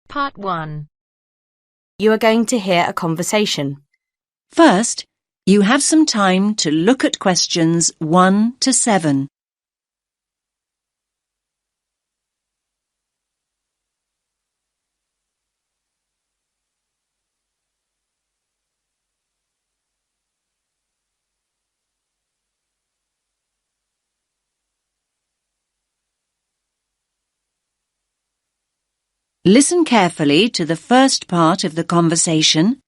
Part 1. You are going to hear a conversation. First, you have some time to look at questions 1 to 7. Listen carefully to the first part of the conversation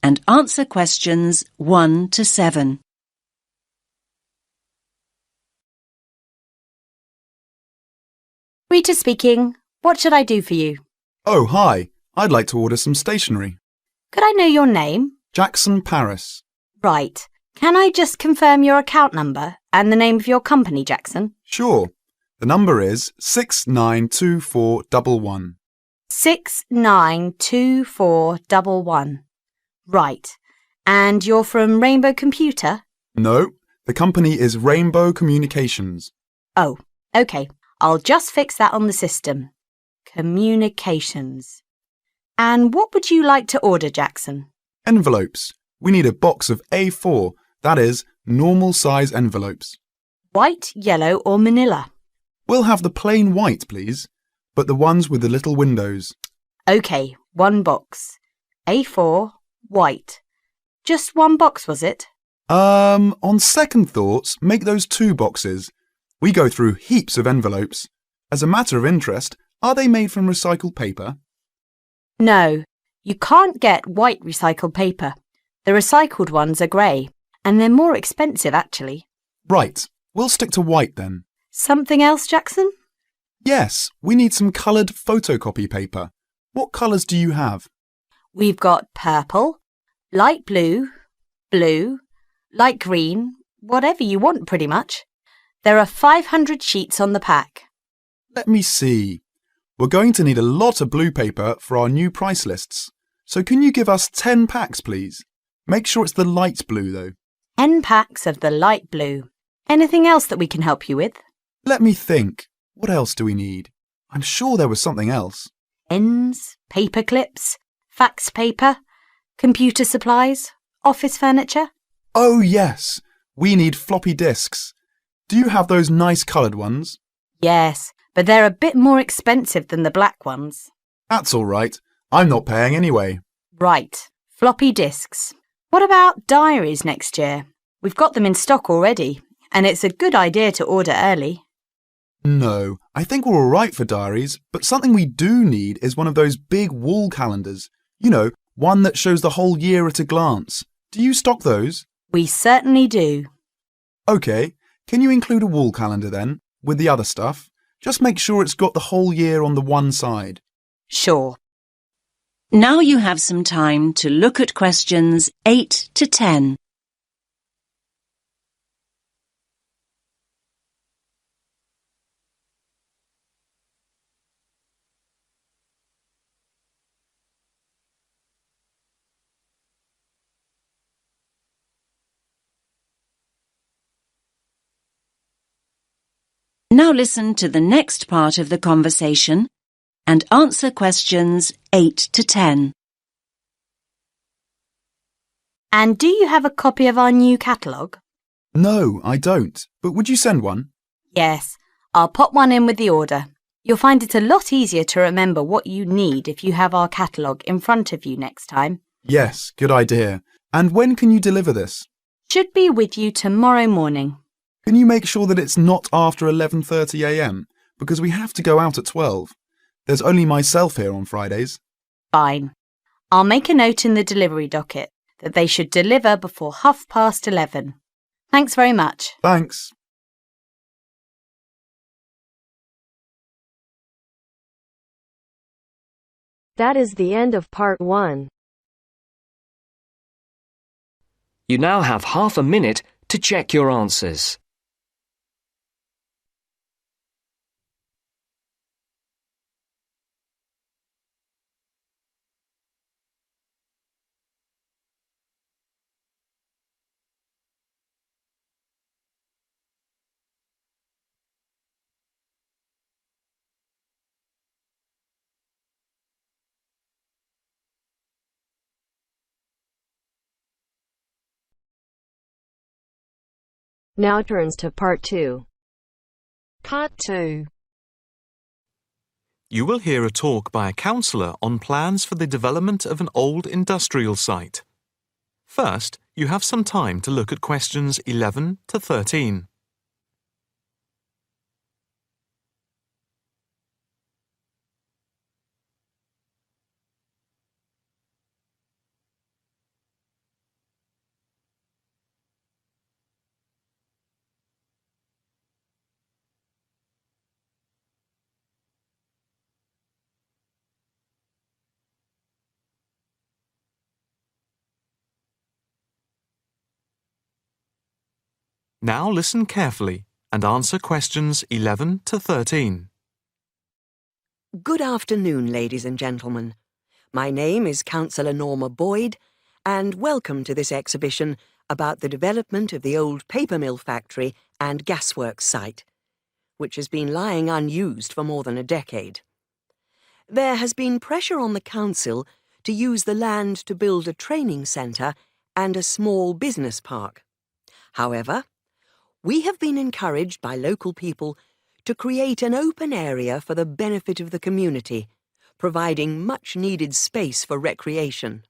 and answer questions 1 to 7. Rita speaking. What should I do for you? Oh, hi. I'd like to order some stationery. Could I know your name? Jackson Paris. Right. Can I just confirm your account number and the name of your company, Jackson? Sure. The number is 692411. 692411. Right. And you're from Rainbow Computer? No, the company is Rainbow Communications. Oh, OK. I'll just fix that on the system. Communications. And what would you like to order, Jackson? Envelopes. We need a box of A4, that is, normal size envelopes. White, yellow or manila? We'll have the plain white, please, but the ones with the little windows. OK, one box. A4, white. Just one box, was it? On second thoughts, make those 2 boxes. We go through heaps of envelopes. As a matter of interest, are they made from recycled paper? No, you can't get white recycled paper. The recycled ones are grey, and they're more expensive, actually. Right, we'll stick to white then. Something else, Jackson? Yes, we need some coloured photocopy paper. What colours do you have? We've got purple, light blue, blue, light green, whatever you want pretty much. There are 500 sheets on the pack. Let me see. We're going to need a lot of blue paper for our new price lists. So can you give us 10 packs, please? Make sure it's the light blue, though. 10 packs of the light blue. Anything else that we can help you with? Let me think. What else do we need? I'm sure there was something else. Pens, paper clips, fax paper, computer supplies, office furniture. Oh, yes. We need floppy disks. Do you have those nice coloured ones? Yes, but they're a bit more expensive than the black ones. That's all right. I'm not paying anyway. Right, floppy disks. What about diaries next year? We've got them in stock already, and it's a good idea to order early. No, I think we're all right for diaries, but something we do need is one of those big wall calendars. You know, one that shows the whole year at a glance. Do you stock those? We certainly do. OK, can you include a wall calendar then, with the other stuff? Just make sure it's got the whole year on the one side. Sure. Now you have some time to look at questions 8 to 10. Now listen to the next part of the conversation and answer questions 8 to 10. And do you have a copy of our new catalogue? No, I don't. But would you send one? Yes, I'll pop one in with the order. You'll find it a lot easier to remember what you need if you have our catalogue in front of you next time. Yes, good idea. And when can you deliver this? Should be with you tomorrow morning. Can you make sure that it's not after 11:30 a.m? Because we have to go out at 12. There's only myself here on Fridays. Fine. I'll make a note in the delivery docket that they should deliver before 11:30. Thanks very much. Thanks. That is the end of part 1. You now have half a minute to check your answers. Now turns to Part 2. Part 2. You will hear a talk by a counsellor on plans for the development of an old industrial site. First, you have some time to look at questions 11 to 13. Now listen carefully and answer questions 11 to 13. Good afternoon, ladies and gentlemen. My name is Councillor Norma Boyd, and welcome to this exhibition about the development of the old paper mill factory and gasworks site, which has been lying unused for more than a decade. There has been pressure on the council to use the land to build a training centre and a small business park. However, we have been encouraged by local people to create an open area for the benefit of the community, providing much-needed space for recreation.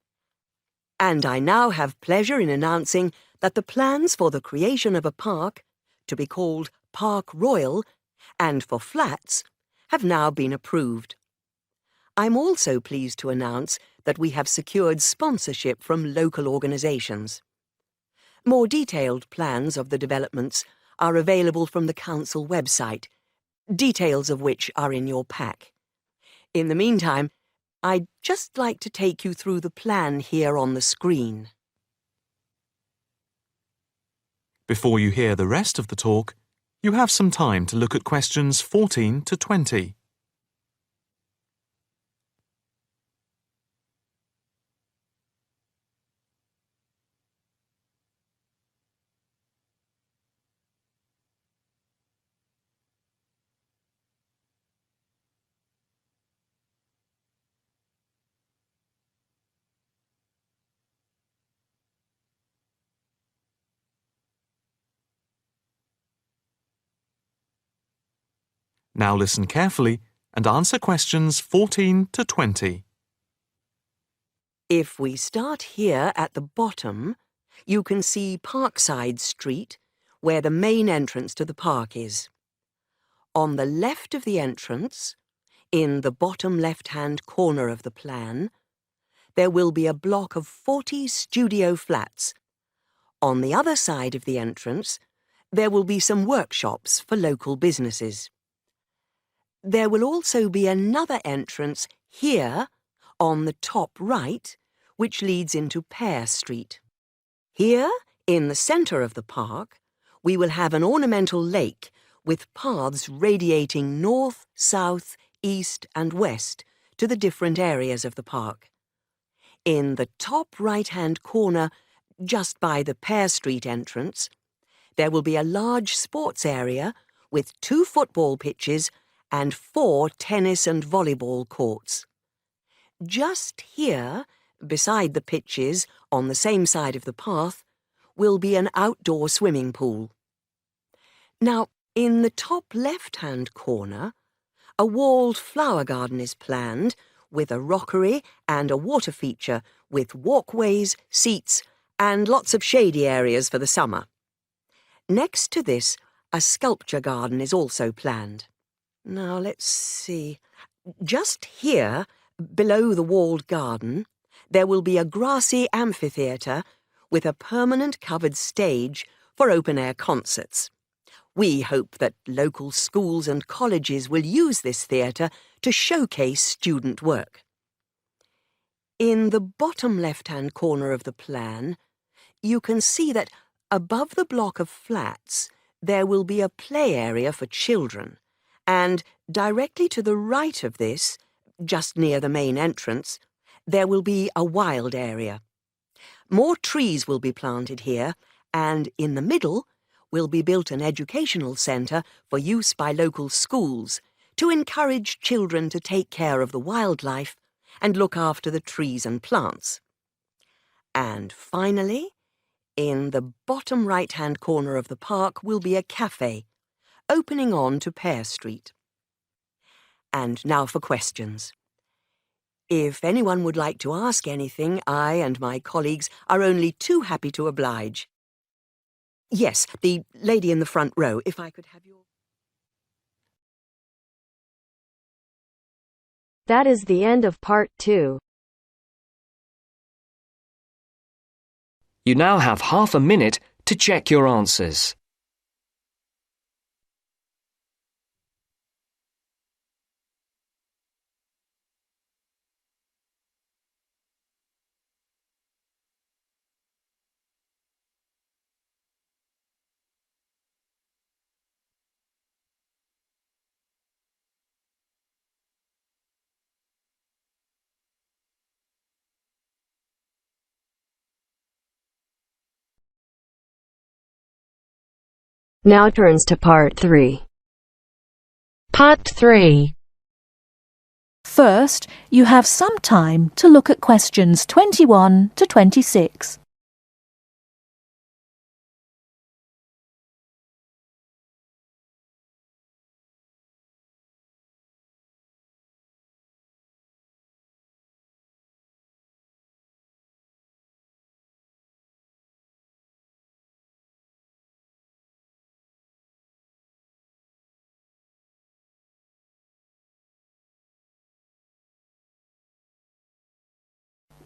And I now have pleasure in announcing that the plans for the creation of a park, to be called Park Royal, and for flats, have now been approved. I'm also pleased to announce that we have secured sponsorship from local organisations. More detailed plans of the developments are available from the council website, details of which are in your pack. In the meantime, I'd just like to take you through the plan here on the screen. Before you hear the rest of the talk, you have some time to look at questions 14 to 20. Now listen carefully and answer questions 14 to 20. If we start here at the bottom, you can see Parkside Street, where the main entrance to the park is. On the left of the entrance, in the bottom left-hand corner of the plan, there will be a block of 40 studio flats. On the other side of the entrance, there will be some workshops for local businesses. There will also be another entrance here, on the top right, which leads into Pear Street. Here, in the centre of the park, we will have an ornamental lake with paths radiating north, south, east and west to the different areas of the park. In the top right-hand corner, just by the Pear Street entrance, there will be a large sports area with 2 football pitches and 4 tennis and volleyball courts. Just here, beside the pitches, on the same side of the path, will be an outdoor swimming pool. Now, in the top left-hand corner, a walled flower garden is planned with a rockery and a water feature with walkways, seats and lots of shady areas for the summer. Next to this, a sculpture garden is also planned. Now, let's see. Just here, below the walled garden, there will be a grassy amphitheatre with a permanent covered stage for open-air concerts. We hope that local schools and colleges will use this theatre to showcase student work. In the bottom left-hand corner of the plan, you can see that above the block of flats there will be a play area for children, and directly to the right of this, just near the main entrance, there will be a wild area. More trees will be planted here, and in the middle will be built an educational centre for use by local schools to encourage children to take care of the wildlife and look after the trees and plants. And finally, In the bottom right-hand corner of the park will be a cafe, opening on to Pear Street. And now for questions. If anyone would like to ask anything, I and my colleagues are only too happy to oblige. Yes, the lady in the front row, if I could have your... That is the end of part 2. You now have half a minute to check your answers. Now turns to part 3. Part 3. First, you have some time to look at questions 21 to 26.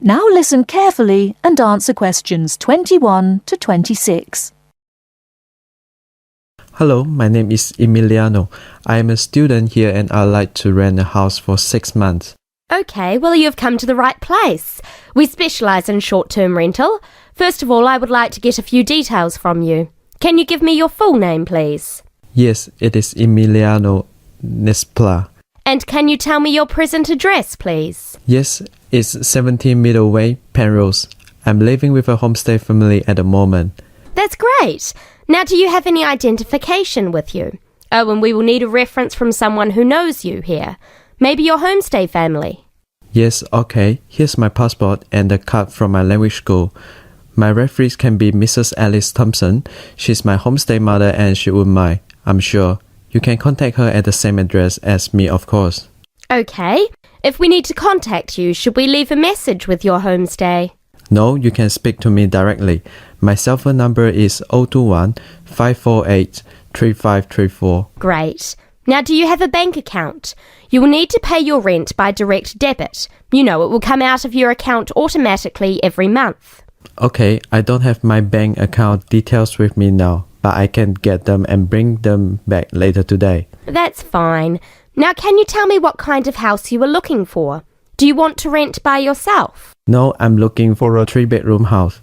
Now listen carefully and answer questions 21 to 26. Hello, my name is Emiliano. I am a student here and I'd like to rent a house for 6 months. OK, well you've come to the right place. We specialise in short-term rental. First of all, I would like to get a few details from you. Can you give me your full name, please? Yes, it is Emiliano Nespla. And can you tell me your present address, please? Yes, it's 17 Middleway, Penrose. I'm living with a homestay family at the moment. That's great. Now, do you have any identification with you? Oh, and we will need a reference from someone who knows you here. Maybe your homestay family. Yes, okay. Here's my passport and the card from my language school. My referees can be Mrs. Alice Thompson. She's my homestay mother and she wouldn't mind, I'm sure. You can contact her at the same address as me, of course. OK. If we need to contact you, should we leave a message with your homestay? No, you can speak to me directly. My cell phone number is 021 548 3534. Great. Now, do you have a bank account? You will need to pay your rent by direct debit. You know, it will come out of your account automatically every month. Okay, I don't have my bank account details with me now, but I can get them and bring them back later today. That's fine. Now, can you tell me what kind of house you are looking for? Do you want to rent by yourself? No, I'm looking for a 3-bedroom house.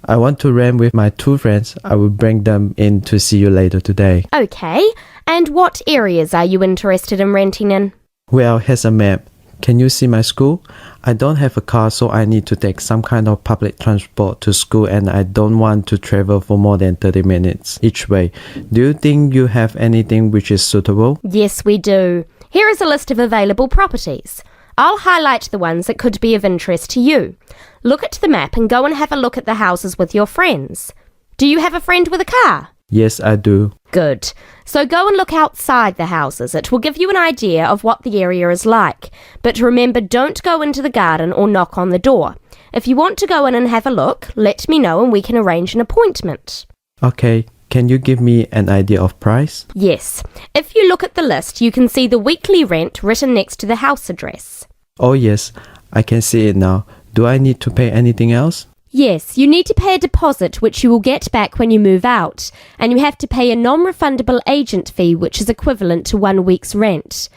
I want to rent with my 2 friends. I will bring them in to see you later today. OK. And what areas are you interested in renting in? Well, here's a map. Can you see my school? I don't have a car, so I need to take some kind of public transport to school and I don't want to travel for more than 30 minutes each way. Do you think you have anything which is suitable? Yes, we do. Here is a list of available properties. I'll highlight the ones that could be of interest to you. Look at the map and go and have a look at the houses with your friends. Do you have a friend with a car? Yes, I do. Good. So go and look outside the houses. It will give you an idea of what the area is like. But remember, don't go into the garden or knock on the door. If you want to go in and have a look, let me know and we can arrange an appointment. Okay, can you give me an idea of price? Yes. If you look at the list, you can see the weekly rent written next to the house address. Oh yes, I can see it now. Do I need to pay anything else? Yes, you need to pay a deposit which you will get back when you move out, and you have to pay a non-refundable agent fee which is equivalent to 1 week's rent.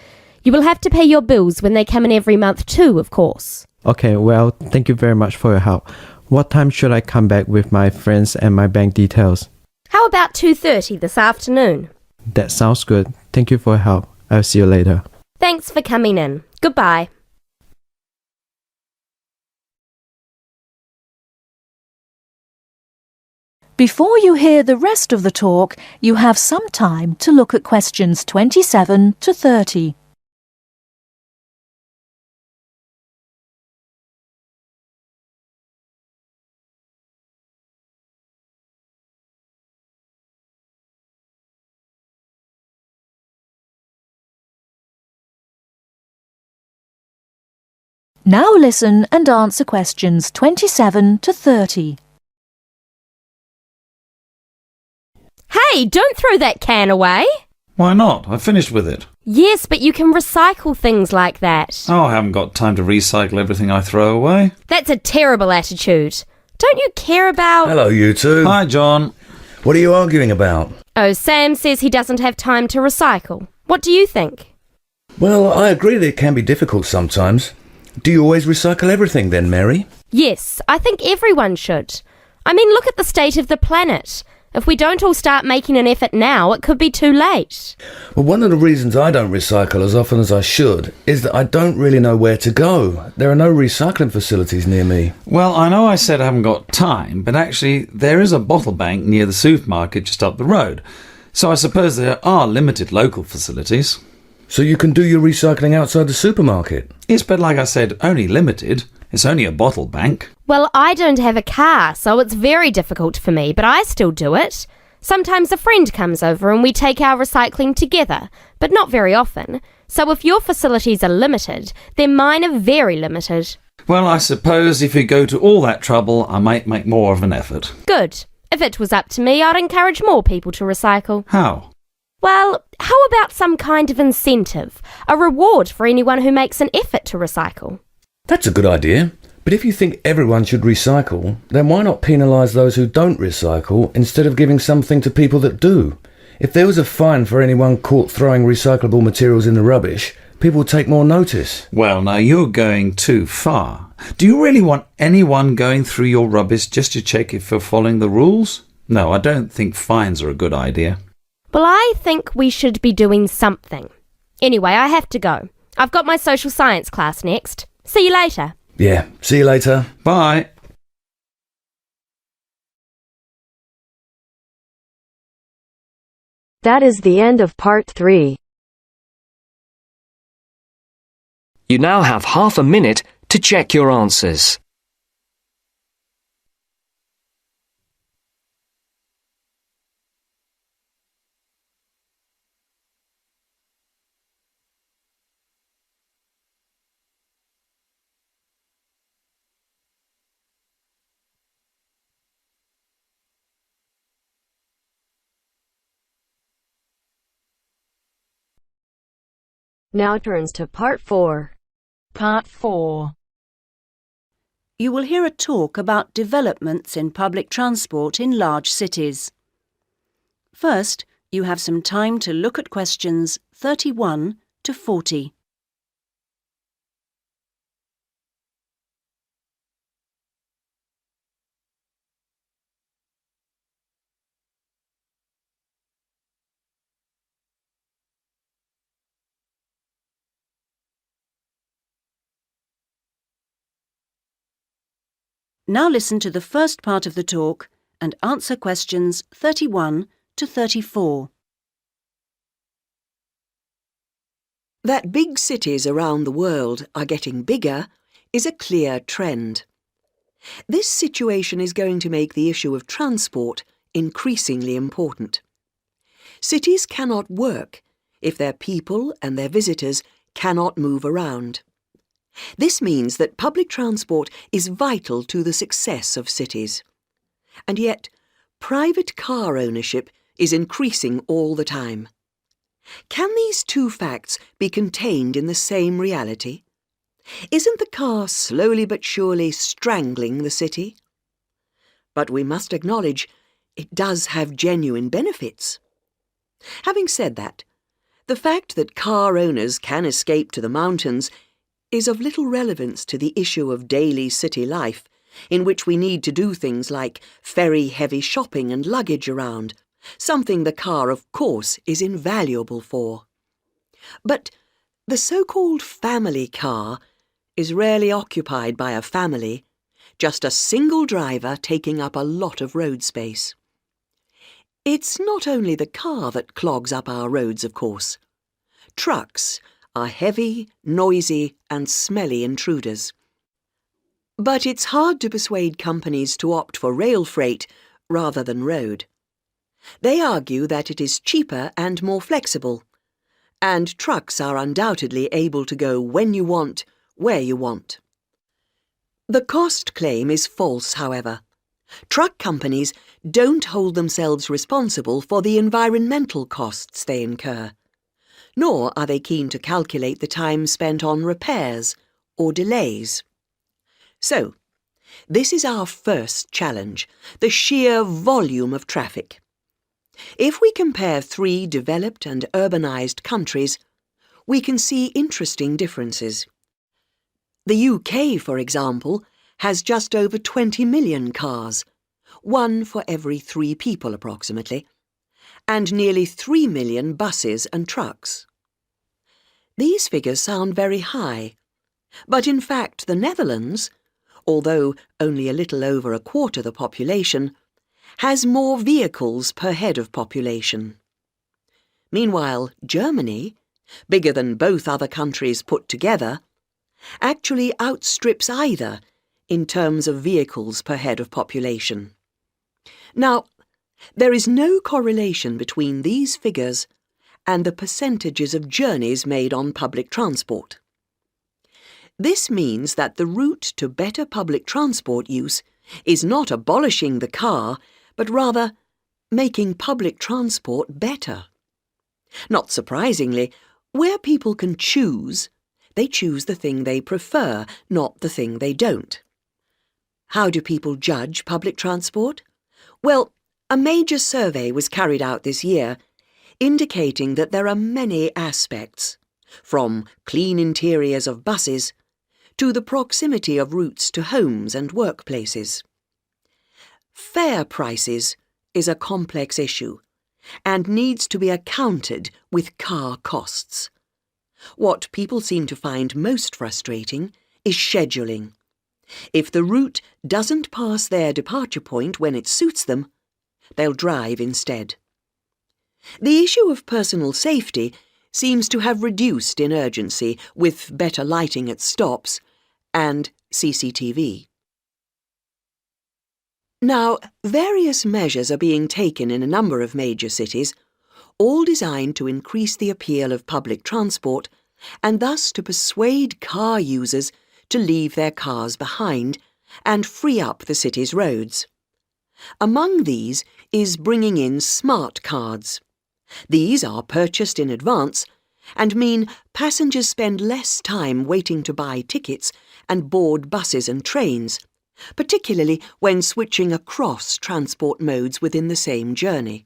You will have to pay your bills when they come in every month too, of course. Okay, well, thank you very much for your help. What time should I come back with my friends and my bank details? How about 2:30 this afternoon? That sounds good. Thank you for your help. I'll see you later. Thanks for coming in. Goodbye. Before you hear the rest of the talk, you have some time to look at questions 27 to 30. Now listen and answer questions 27 to 30. Hey, don't throw that can away. Why not? I finished with it. Yes, but you can recycle things like that. Oh, I haven't got time to recycle everything I throw away. That's a terrible attitude. Don't you care about... Hello, you two. Hi, John. What are you arguing about? Oh, Sam says he doesn't have time to recycle. What do you think? Well, I agree that it can be difficult sometimes. Do you always recycle everything then, Mary? Yes, I think everyone should. I mean, look at the state of the planet. If we don't all start making an effort now, it could be too late. Well, one of the reasons I don't recycle as often as I should is that I don't really know where to go. There are no recycling facilities near me. Well, I know I said I haven't got time, but actually there is a bottle bank near the supermarket just up the road. So I suppose there are limited local facilities. So you can do your recycling outside the supermarket? Yes, but like I said, only limited. It's only a bottle bank. Well, I don't have a car, so it's very difficult for me, but I still do it. Sometimes a friend comes over and we take our recycling together, but not very often. So if your facilities are limited, then mine are very limited. Well, I suppose if you go to all that trouble, I might make more of an effort. Good. If it was up to me, I'd encourage more people to recycle. How? Well, how about some kind of incentive? A reward for anyone who makes an effort to recycle? That's a good idea. But if you think everyone should recycle, then why not penalise those who don't recycle instead of giving something to people that do? If there was a fine for anyone caught throwing recyclable materials in the rubbish, people would take more notice. Well, now you're going too far. Do you really want anyone going through your rubbish just to check if you're following the rules? No, I don't think fines are a good idea. Well, I think we should be doing something. Anyway, I have to go. I've got my social science class next. See you later. Yeah, see you later. Bye. That is the end of part 3. You now have half a minute to check your answers. Now turns to part 4. Part 4. You will hear a talk about developments in public transport in large cities. First, you have some time to look at questions 31 to 40. Now listen to the first part of the talk and answer questions 31 to 34. That big cities around the world are getting bigger is a clear trend. This situation is going to make the issue of transport increasingly important. Cities cannot work if their people and their visitors cannot move around. This means that public transport is vital to the success of cities. And yet, private car ownership is increasing all the time. Can these two facts be contained in the same reality? Isn't the car slowly but surely strangling the city? But we must acknowledge it does have genuine benefits. Having said that, the fact that car owners can escape to the mountains is of little relevance to the issue of daily city life, in which we need to do things like ferry heavy shopping and luggage around, something the car, of course, is invaluable for. But the so-called family car is rarely occupied by a family, just a single driver taking up a lot of road space. It's not only the car that clogs up our roads, of course. Trucks are heavy, noisy and smelly intruders. But it's hard to persuade companies to opt for rail freight rather than road. They argue that it is cheaper and more flexible, and trucks are undoubtedly able to go when you want, where you want. The cost claim is false, however. Truck companies don't hold themselves responsible for the environmental costs they incur, nor are they keen to calculate the time spent on repairs or delays. So, this is our first challenge, the sheer volume of traffic. If we compare 3 developed and urbanised countries, we can see interesting differences. The UK, for example, has just over 20 million cars, 1 for every 3 people approximately, and nearly 3 million buses and trucks. These figures sound very high, but in fact the Netherlands, although only a little over a quarter the population, has more vehicles per head of population. Meanwhile, Germany, bigger than both other countries put together, actually outstrips either in terms of vehicles per head of population. Now, there is no correlation between these figures and the percentages of journeys made on public transport. This means that the route to better public transport use is not abolishing the car, but rather making public transport better. Not surprisingly, where people can choose, they choose the thing they prefer, not the thing they don't. How do people judge public transport? Well, a major survey was carried out this year, indicating that there are many aspects, from clean interiors of buses to the proximity of routes to homes and workplaces. Fare prices is a complex issue and needs to be accounted with car costs. What people seem to find most frustrating is scheduling. If the route doesn't pass their departure point when it suits them, they'll drive instead. The issue of personal safety seems to have reduced in urgency with better lighting at stops and CCTV. Now, various measures are being taken in a number of major cities, all designed to increase the appeal of public transport and thus to persuade car users to leave their cars behind and free up the city's roads. Among these is bringing in smart cards. These are purchased in advance and mean passengers spend less time waiting to buy tickets and board buses and trains, particularly when switching across transport modes within the same journey.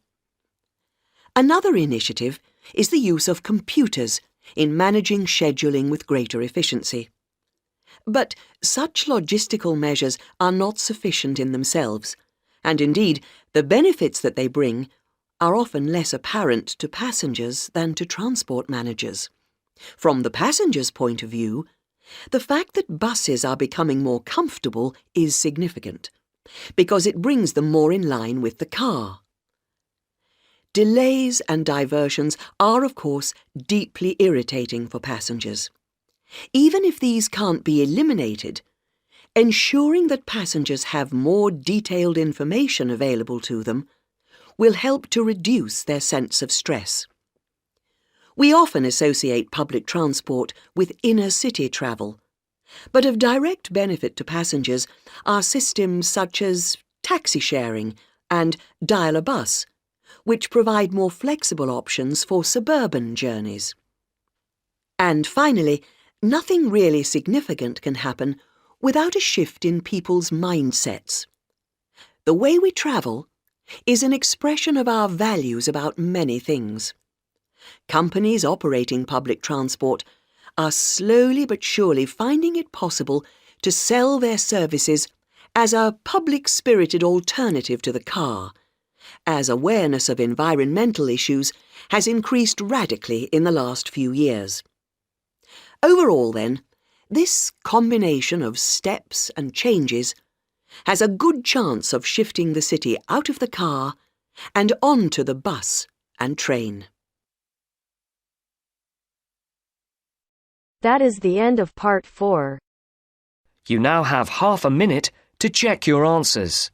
Another initiative is the use of computers in managing scheduling with greater efficiency. But such logistical measures are not sufficient in themselves, and indeed the benefits that they bring are often less apparent to passengers than to transport managers. From the passenger's point of view, the fact that buses are becoming more comfortable is significant, because it brings them more in line with the car. Delays and diversions are, of course, deeply irritating for passengers. Even if these can't be eliminated, ensuring that passengers have more detailed information available to them will help to reduce their sense of stress. We often associate public transport with inner-city travel, but of direct benefit to passengers are systems such as taxi sharing and dial-a-bus, which provide more flexible options for suburban journeys. And finally, nothing really significant can happen without a shift in people's mindsets. The way we travel is an expression of our values about many things. Companies operating public transport are slowly but surely finding it possible to sell their services as a public-spirited alternative to the car, as awareness of environmental issues has increased radically in the last few years. Overall, then, this combination of steps and changes has a good chance of shifting the city out of the car and onto the bus and train. That is the end of part 4. You now have half a minute to check your answers.